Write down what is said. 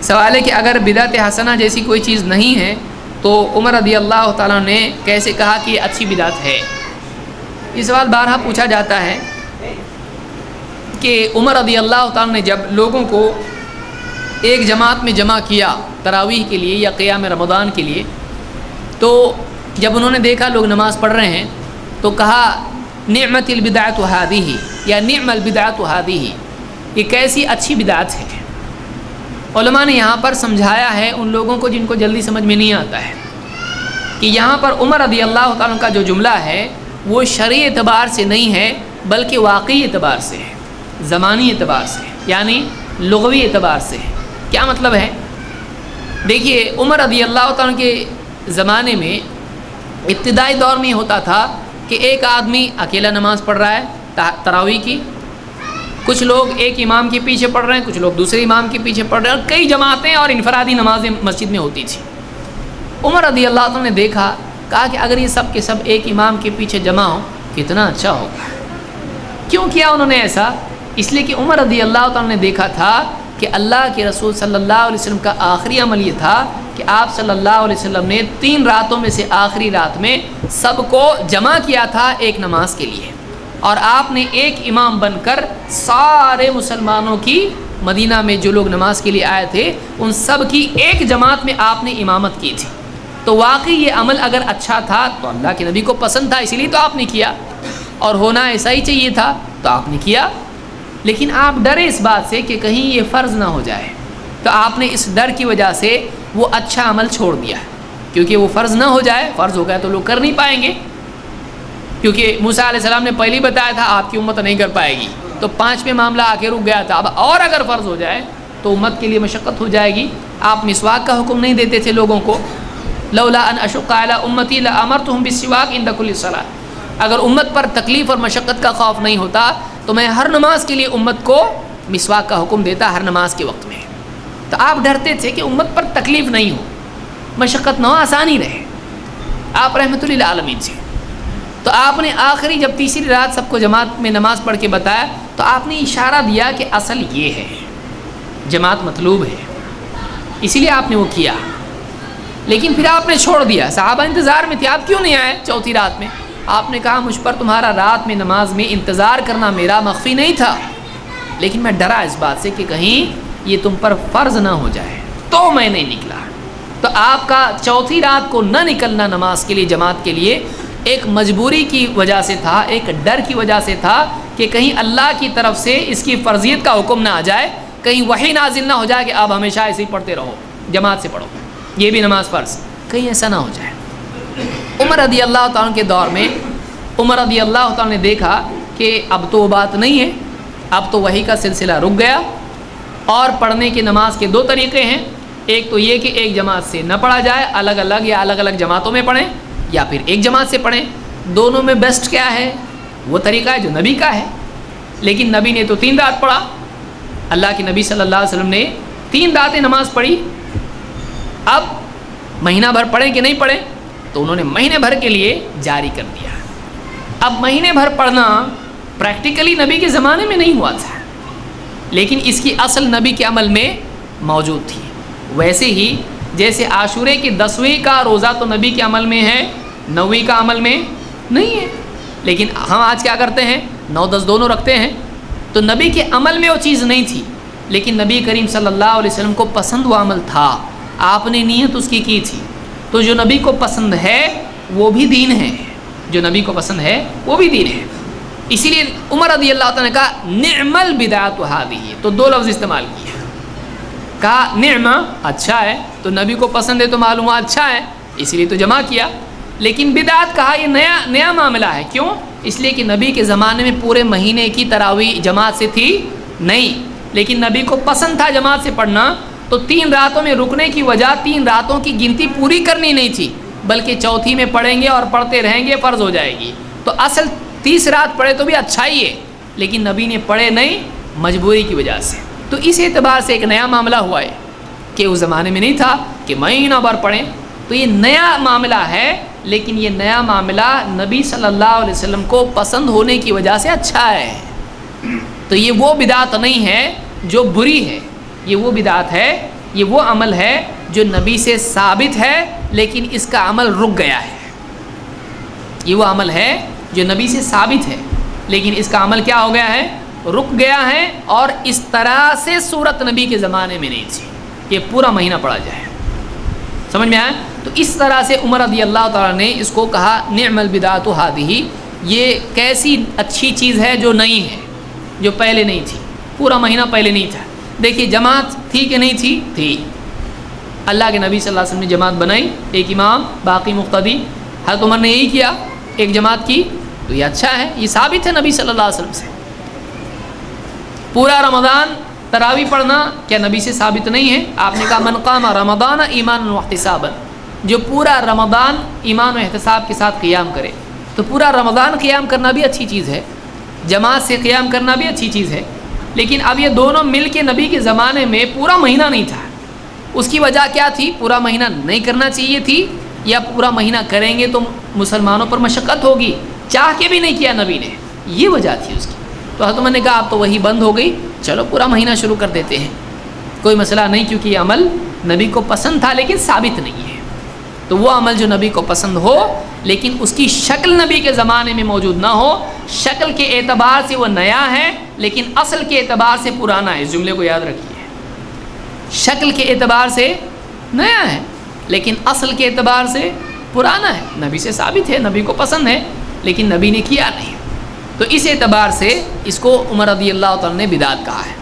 سوال ہے کہ اگر بدعت حسنہ جیسی کوئی چیز نہیں ہے تو عمر رضی اللہ تعالیٰ نے کیسے کہا کہ یہ اچھی بدعت ہے؟ یہ سوال بارہا پوچھا جاتا ہے کہ عمر رضی اللہ تعالیٰ نے جب لوگوں کو ایک جماعت میں جمع کیا تراویح کے لیے یا قیام رمضان کے لیے، تو جب انہوں نے دیکھا لوگ نماز پڑھ رہے ہیں تو کہا نعمت البدعۃ ہذہ یا نعم البدعۃ ہذہ، یہ کیسی اچھی بدعت ہے۔ علماء نے یہاں پر سمجھایا ہے ان لوگوں کو جن کو جلدی سمجھ میں نہیں آتا ہے کہ یہاں پر عمر رضی اللہ تعالیٰ کا جو جملہ ہے وہ شرعی اعتبار سے نہیں ہے بلکہ واقعی اعتبار سے ہے، زمانی اعتبار سے، یعنی لغوی اعتبار سے ہے۔ کیا مطلب ہے؟ دیکھیے عمر رضی اللہ تعالیٰ کے زمانے میں ابتدائی دور میں ہوتا تھا کہ ایک آدمی اکیلا نماز پڑھ رہا ہے تراویح کی، کچھ لوگ ایک امام کے پیچھے پڑھ رہے ہیں، کچھ لوگ دوسرے امام کے پیچھے پڑھ رہے ہیں، اور کئی جماعتیں اور انفرادی نمازیں مسجد میں ہوتی تھیں۔ عمر رضی اللہ عنہ نے دیکھا، کہا کہ اگر یہ سب کے سب ایک امام کے پیچھے جمع ہو کتنا اچھا ہوگا۔ کیوں کیا انہوں نے ایسا؟ اس لیے کہ عمر رضی اللہ عنہ نے دیکھا تھا کہ اللہ کے رسول صلی اللہ علیہ وسلم کا آخری عمل یہ تھا کہ آپ صلی اللہ علیہ وسلم نے 3 راتوں میں سے آخری رات میں سب کو جمع کیا تھا ایک نماز کے لیے، اور آپ نے ایک امام بن کر سارے مسلمانوں کی، مدینہ میں جو لوگ نماز کے لیے آئے تھے ان سب کی ایک جماعت میں آپ نے امامت کی تھی۔ تو واقعی یہ عمل اگر اچھا تھا تو اللہ کے نبی کو پسند تھا، اسی لیے تو آپ نے کیا، اور ہونا ایسا ہی چاہیے تھا تو آپ نے کیا۔ لیکن آپ ڈرے اس بات سے کہ کہیں یہ فرض نہ ہو جائے، تو آپ نے اس ڈر کی وجہ سے وہ اچھا عمل چھوڑ دیا، کیونکہ وہ فرض نہ ہو جائے، فرض ہو گیا تو لوگ کر نہیں پائیں گے، کیونکہ موسیٰ علیہ السلام نے پہلے بتایا تھا آپ کی امت نہیں کر پائے گی، تو 5ویں معاملہ آ کے رک گیا تھا۔ اب اور اگر فرض ہو جائے تو امت کے لیے مشقت ہو جائے گی۔ آپ مسواک کا حکم نہیں دیتے تھے لوگوں کو، لولا ان اشق علی امتی لامرتهم بالسواک عند كل صلاۃ، اگر امت پر تکلیف اور مشقت کا خوف نہیں ہوتا تو میں ہر نماز کے لیے امت کو مسواک کا حکم دیتا ہر نماز کے وقت میں۔ تو آپ ڈرتے تھے کہ امت پر تکلیف نہیں ہو، مشقت نہ ہو، آسانی رہے، آپ رحمت للعالمین سے۔ تو آپ نے آخری جب تیسری رات سب کو جماعت میں نماز پڑھ کے بتایا تو آپ نے اشارہ دیا کہ اصل یہ ہے، جماعت مطلوب ہے، اسی لیے آپ نے وہ کیا۔ لیکن پھر آپ نے چھوڑ دیا، صحابہ انتظار میں تھے، آپ کیوں نہیں آئے چوتھی رات میں؟ آپ نے کہا مجھ پر تمہارا رات میں نماز میں انتظار کرنا میرا مخفی نہیں تھا، لیکن میں ڈرا اس بات سے کہ کہیں یہ تم پر فرض نہ ہو جائے، تو میں نہیں نکلا۔ تو آپ کا چوتھی رات کو نہ نکلنا نماز کے لیے، جماعت کے لیے، ایک مجبوری کی وجہ سے تھا، ایک ڈر کی وجہ سے تھا کہ کہیں اللہ کی طرف سے اس کی فرضیت کا حکم نہ آ جائے، کہیں وحی نازل نہ ہو جائے کہ آپ ہمیشہ ایسے ہی پڑھتے رہو، جماعت سے پڑھو، یہ بھی نماز فرض، کہیں ایسا نہ ہو جائے۔ عمر رضی اللہ تعالیٰ کے دور میں عمر رضی اللہ تعالیٰ نے دیکھا کہ اب تو وہ بات نہیں ہے، اب تو وحی کا سلسلہ رک گیا، اور پڑھنے کی نماز کے 2 طریقے ہیں، ایک تو یہ کہ ایک جماعت سے نہ پڑھا جائے، الگ الگ یا الگ الگ جماعتوں میں پڑھیں، یا پھر ایک جماعت سے پڑھیں۔ دونوں میں بیسٹ کیا ہے؟ وہ طریقہ ہے جو نبی کا ہے، لیکن نبی نے تو 3 رات پڑھا، اللہ کے نبی صلی اللہ علیہ وسلم نے 3 راتیں نماز پڑھی۔ اب مہینہ بھر پڑھیں کہ نہیں پڑھیں؟ تو انہوں نے مہینے بھر کے لیے جاری کر دیا۔ اب مہینے بھر پڑھنا پریکٹیکلی نبی کے زمانے میں نہیں ہوا تھا، لیکن اس کی اصل نبی کے عمل میں موجود تھی۔ ویسے ہی جیسے عاشورے کی 10ویں کا روزہ تو نبی کے عمل میں ہے، 9ویں کا عمل میں نہیں ہے، لیکن ہم آج کیا کرتے ہیں؟ 9 10 دونوں رکھتے ہیں۔ تو نبی کے عمل میں وہ چیز نہیں تھی، لیکن نبی کریم صلی اللہ علیہ وسلم کو پسند وہ عمل تھا، آپ نے نیت اس کی تھی۔ تو جو نبی کو پسند ہے وہ بھی دین ہے، جو نبی کو پسند ہے وہ بھی دین ہے۔ اسی لیے عمر رضی اللہ تعالیٰ نے کہا نعم البدعۃ ہذہ، تو 2 لفظ استعمال کیے، کہا نعم اچھا ہے، تو نبی کو پسند ہے تو معلوم ہوا اچھا ہے، اس لیے تو جمع کیا۔ لیکن بدعت کہا یہ نیا معاملہ ہے، کیوں؟ اس لیے کہ نبی کے زمانے میں پورے مہینے کی تراویح جماعت سے تھی نہیں، لیکن نبی کو پسند تھا جماعت سے پڑھنا، تو 3 راتوں میں رکنے کی وجہ 3 راتوں کی گنتی پوری کرنی نہیں تھی، بلکہ چوتھی میں پڑھیں گے اور پڑھتے رہیں گے، فرض ہو جائے گی۔ تو اصل 30 رات پڑھے تو بھی اچھا ہی ہے، لیکن نبی نے پڑھے نہیں مجبوری کی وجہ سے۔ تو اس اعتبار سے ایک نیا معاملہ ہوا ہے کہ اس زمانے میں نہیں تھا کہ مہینہ بھر پڑھیں، تو یہ نیا معاملہ ہے، لیکن یہ نیا معاملہ نبی صلی اللہ علیہ وسلم کو پسند ہونے کی وجہ سے اچھا ہے۔ تو یہ وہ بدعت نہیں ہے جو بری ہے، یہ وہ بدعت ہے یہ وہ عمل ہے جو نبی سے ثابت ہے لیکن اس کا عمل رک گیا ہے. یہ وہ عمل ہے جو نبی سے ثابت ہے لیکن اس کا عمل کیا ہو گیا ہے؟ رک گیا ہے. اور اس طرح سے صورت نبی کے زمانے میں نہیں تھی کہ پورا مہینہ پڑھا جائے. سمجھ میں آیا؟ تو اس طرح سے عمر رضی اللہ تعالیٰ نے اس کو کہا نعم البدعۃ ھذہ، یہ کیسی اچھی چیز ہے جو نہیں ہے، جو پہلے نہیں تھی، پورا مہینہ پہلے نہیں تھا. دیکھیے جماعت تھی کہ نہیں تھی؟ تھی. اللہ کے نبی صلی اللہ علیہ وسلم نے جماعت بنائی، ایک امام باقی مقتدی. حضرت عمر نے یہی کیا، ایک جماعت کی. تو یہ اچھا ہے، یہ ثابت ہے نبی صلی اللہ علیہ وسلم سے. پورا رمضان تراویح پڑھنا کیا نبی سے ثابت نہیں ہے؟ آپ نے کہا من قام رمضان ایمانا واحتسابا، جو پورا رمضان ایمان و احتساب کے ساتھ قیام کرے. تو پورا رمضان قیام کرنا بھی اچھی چیز ہے، جماعت سے قیام کرنا بھی اچھی چیز ہے. لیکن اب یہ دونوں مل کے نبی کے زمانے میں پورا مہینہ نہیں تھا. اس کی وجہ کیا تھی؟ پورا مہینہ نہیں کرنا چاہیے تھی، یا پورا مہینہ کریں گے تو مسلمانوں پر مشقت ہوگی، چاہ کے بھی نہیں کیا نبی نے، یہ وجہ تھی اس کی. تو حضرت عمر نے کہا اب تو وہی بند ہو گئی، چلو پورا مہینہ شروع کر دیتے ہیں، کوئی مسئلہ نہیں، کیونکہ یہ عمل نبی کو پسند تھا لیکن ثابت نہیں ہے. تو وہ عمل جو نبی کو پسند ہو لیکن اس کی شکل نبی کے زمانے میں موجود نہ ہو، شکل کے اعتبار سے وہ نیا ہے لیکن اصل کے اعتبار سے پرانا ہے. اس جملے کو یاد رکھیے، شکل کے اعتبار سے نیا ہے لیکن اصل کے اعتبار سے پرانا ہے. نبی سے ثابت ہے، نبی کو پسند ہے لیکن نبی نے کیا نہیں. تو اس اعتبار سے اس کو عمر رضی اللہ تعالیٰ نے بدعت کہا ہے.